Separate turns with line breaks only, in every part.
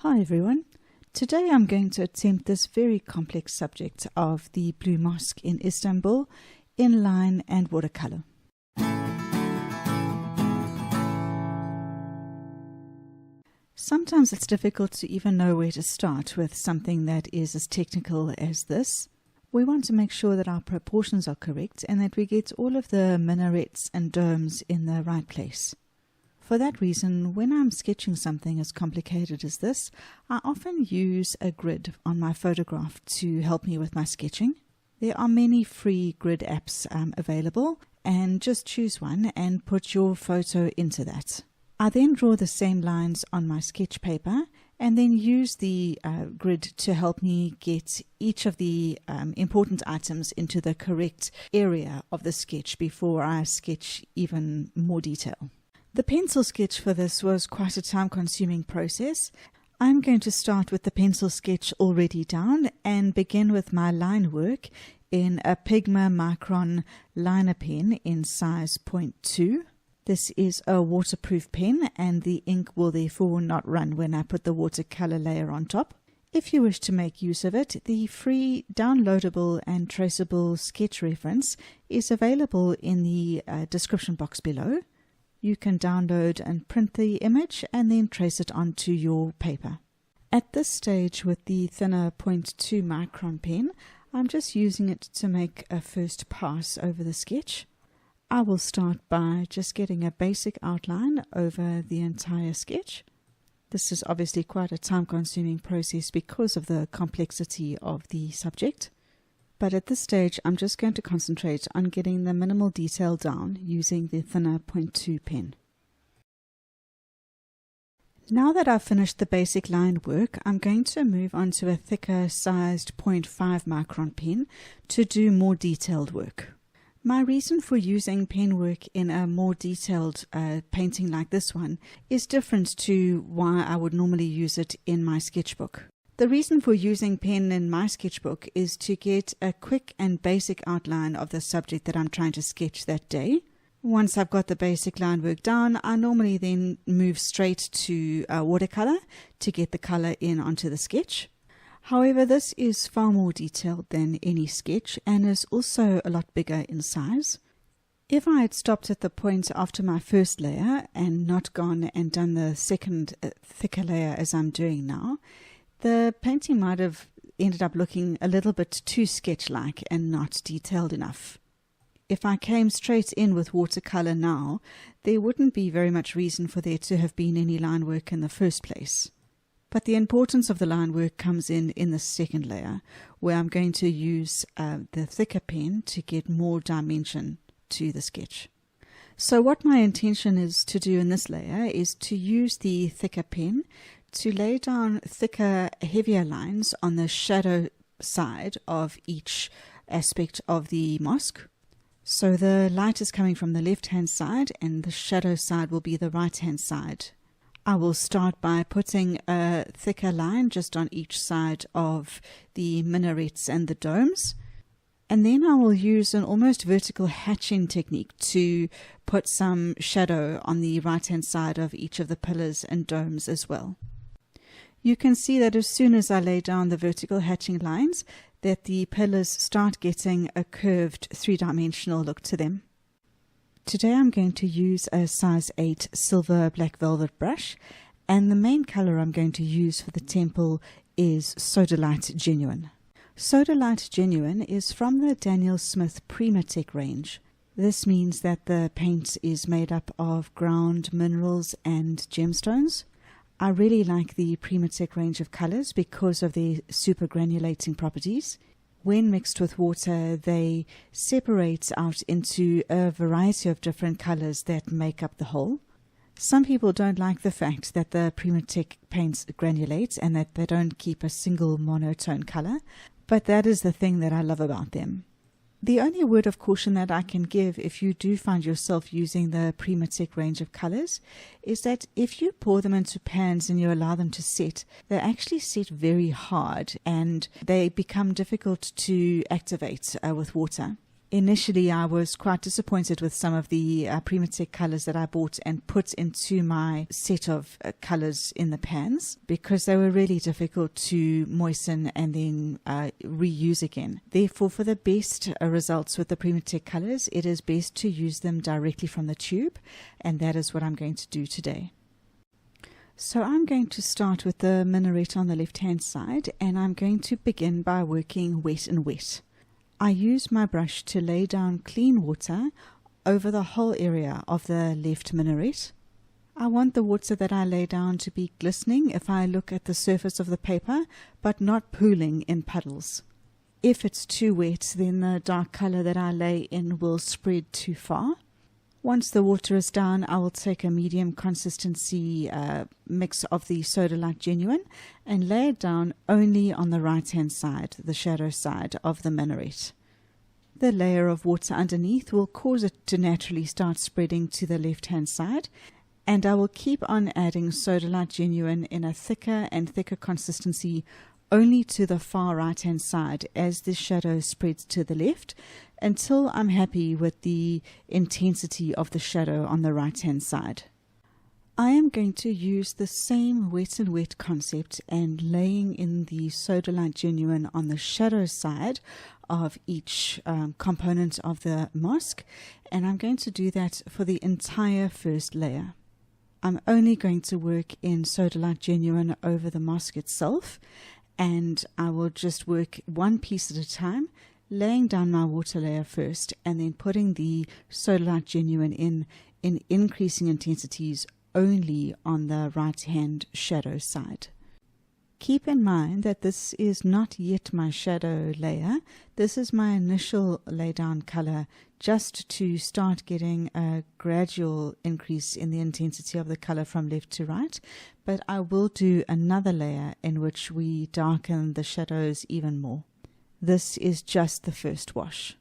Hi everyone. Today I'm going to attempt this very complex subject of the Blue Mosque in Istanbul in line and watercolor. Sometimes it's difficult to even know where to start with something that is as technical as this. We want to make sure that our proportions are correct and that we get all of the minarets and domes in the right place. For that reason, when I'm sketching something as complicated as this, I often use a grid on my photograph to help me with my sketching. There are many free grid apps available, and just choose one and put your photo into that. I then draw the same lines on my sketch paper and then use the grid to help me get each of the important items into the correct area of the sketch before I sketch even more detail. The pencil sketch for this was quite a time-consuming process. I'm going to start with the pencil sketch already down and begin with my line work in a Pigma Micron liner pen in size 0.2. This is a waterproof pen and the ink will therefore not run when I put the watercolor layer on top. If you wish to make use of it, the free downloadable and traceable sketch reference is available in the description box below. You can download and print the image and then trace it onto your paper. At this stage with the thinner 0.2 micron pen, I'm just using it to make a first pass over the sketch. I will start by just getting a basic outline over the entire sketch. This is obviously quite a time-consuming process because of the complexity of the subject. But at this stage, I'm just going to concentrate on getting the minimal detail down using the thinner 0.2 pen. Now that I've finished the basic line work, I'm going to move on to a thicker sized 0.5 micron pen to do more detailed work. My reason for using pen work in a more detailed painting like this one is different to why I would normally use it in my sketchbook. The reason for using pen in my sketchbook is to get a quick and basic outline of the subject that I'm trying to sketch that day. Once I've got the basic line work down, I normally then move straight to watercolor to get the color in onto the sketch. However, this is far more detailed than any sketch and is also a lot bigger in size. If I had stopped at the point after my first layer and not gone and done the second thicker layer as I'm doing now, the painting might have ended up looking a little bit too sketch-like and not detailed enough. If I came straight in with watercolor now, there wouldn't be very much reason for there to have been any line work in the first place. But the importance of the line work comes in the second layer, where I'm going to use the thicker pen to get more dimension to the sketch. So what my intention is to do in this layer is to use the thicker pen to lay down thicker, heavier lines on the shadow side of each aspect of the mosque. So the light is coming from the left-hand side and the shadow side will be the right-hand side. I will start by putting a thicker line just on each side of the minarets and the domes. And then I will use an almost vertical hatching technique to put some shadow on the right-hand side of each of the pillars and domes as well. You can see that as soon as I lay down the vertical hatching lines, that the pillars start getting a curved three-dimensional look to them. Today I'm going to use a size 8 silver black velvet brush, and the main color I'm going to use for the temple is Sodalite Genuine. Sodalite Genuine is from the Daniel Smith Primatech range. This means that the paint is made up of ground minerals and gemstones. I really like the Primatech range of colors because of their super granulating properties. When mixed with water, they separate out into a variety of different colors that make up the whole. Some people don't like the fact that the Primatech paints granulate and that they don't keep a single monotone color, but that is the thing that I love about them. The only word of caution that I can give if you do find yourself using the Primatech range of colors is that if you pour them into pans and you allow them to set, they actually set very hard and they become difficult to activate with water. Initially, I was quite disappointed with some of the Primatech colors that I bought and put into my set of colors in the pans because they were really difficult to moisten and then reuse again. Therefore, for the best results with the Primatech colors, it is best to use them directly from the tube, and that is what I'm going to do today. So I'm going to start with the minaret on the left-hand side, and I'm going to begin by working wet and wet. I use my brush to lay down clean water over the whole area of the left minaret. I want the water that I lay down to be glistening if I look at the surface of the paper, but not pooling in puddles. If it's too wet, then the dark color that I lay in will spread too far. Once the water is down, I will take a medium consistency mix of the Sodalite Genuine and lay it down only on the right-hand side, the shadow side of the minaret. The layer of water underneath will cause it to naturally start spreading to the left-hand side, and I will keep on adding Sodalite Genuine in a thicker and thicker consistency only to the far right-hand side as the shadow spreads to the left, until I'm happy with the intensity of the shadow on the right-hand side. I am going to use the same wet and wet concept and laying in the Sodalite Genuine on the shadow side of each component of the mosque, and I'm going to do that for the entire first layer. I'm only going to work in Sodalite Genuine over the mosque itself, and I will just work one piece at a time, laying down my water layer first and then putting the Sodalite Genuine in increasing intensities only on the right hand shadow side. Keep in mind that this is not yet my shadow layer. This is my initial lay down color just to start getting a gradual increase in the intensity of the color from left to right, but I will do another layer in which we darken the shadows even more. This is just the first wash.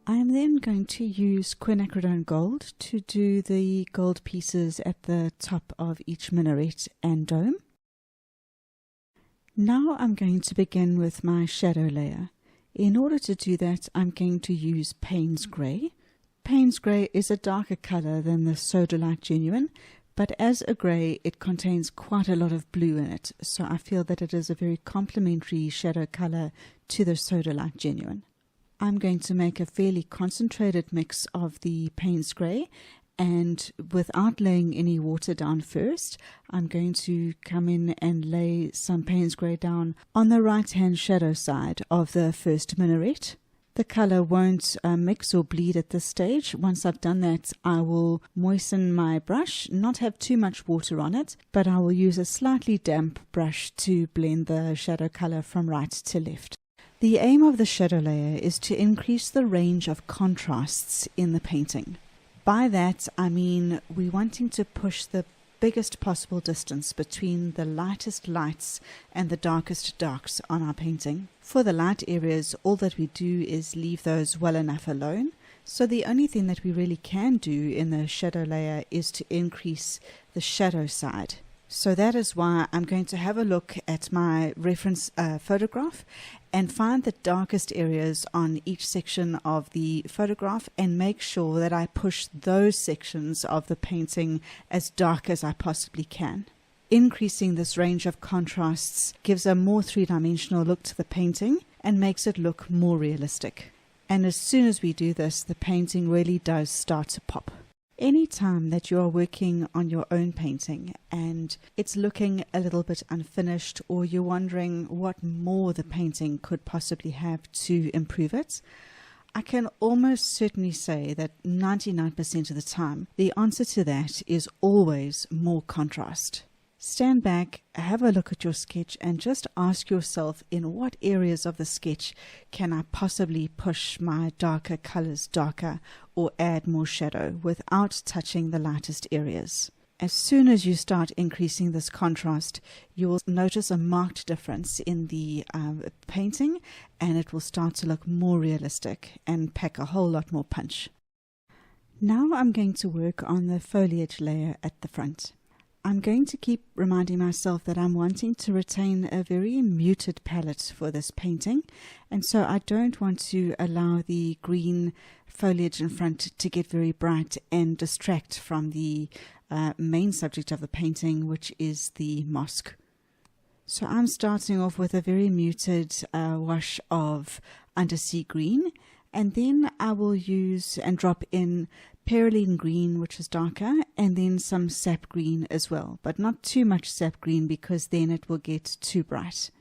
I am then going to use quinacridone gold to do the gold pieces at the top of each minaret and dome. Now I'm going to begin with my shadow layer. In order to do that, I'm going to use Payne's Grey. Payne's Grey is a darker color than the Sodalite Genuine, but as a grey it contains quite a lot of blue in it, so I feel that it is a very complementary shadow color to the Sodalite Genuine. I'm going to make a fairly concentrated mix of the Payne's Grey, and without laying any water down first, I'm going to come in and lay some Payne's Grey down on the right hand shadow side of the first minaret. The color won't mix or bleed at this stage. Once I've done that, I will moisten my brush, not have too much water on it, but I will use a slightly damp brush to blend the shadow color from right to left. The aim of the shadow layer is to increase the range of contrasts in the painting. By that, I mean we're wanting to push the biggest possible distance between the lightest lights and the darkest darks on our painting. For the light areas, all that we do is leave those well enough alone. So the only thing that we really can do in the shadow layer is to increase the shadow side. So that is why I'm going to have a look at my reference photograph and find the darkest areas on each section of the photograph and make sure that I push those sections of the painting as dark as I possibly can. Increasing this range of contrasts gives a more three-dimensional look to the painting and makes it look more realistic. And as soon as we do this, the painting really does start to pop. Any time that you are working on your own painting and it's looking a little bit unfinished, or you're wondering what more the painting could possibly have to improve it, I can almost certainly say that 99% of the time, the answer to that is always more contrast. Stand back, have a look at your sketch and just ask yourself, in what areas of the sketch can I possibly push my darker colors darker or add more shadow without touching the lightest areas. As soon as you start increasing this contrast, you will notice a marked difference in the painting, and it will start to look more realistic and pack a whole lot more punch. Now I'm going to work on the foliage layer at the front. I'm going to keep reminding myself that I'm wanting to retain a very muted palette for this painting, and so I don't want to allow the green foliage in front to get very bright and distract from the main subject of the painting, which is the mosque. So I'm starting off with a very muted wash of undersea green, and then I will use and drop in Perylene green, which is darker, and then some sap green as well, but not too much sap green because then it will get too bright.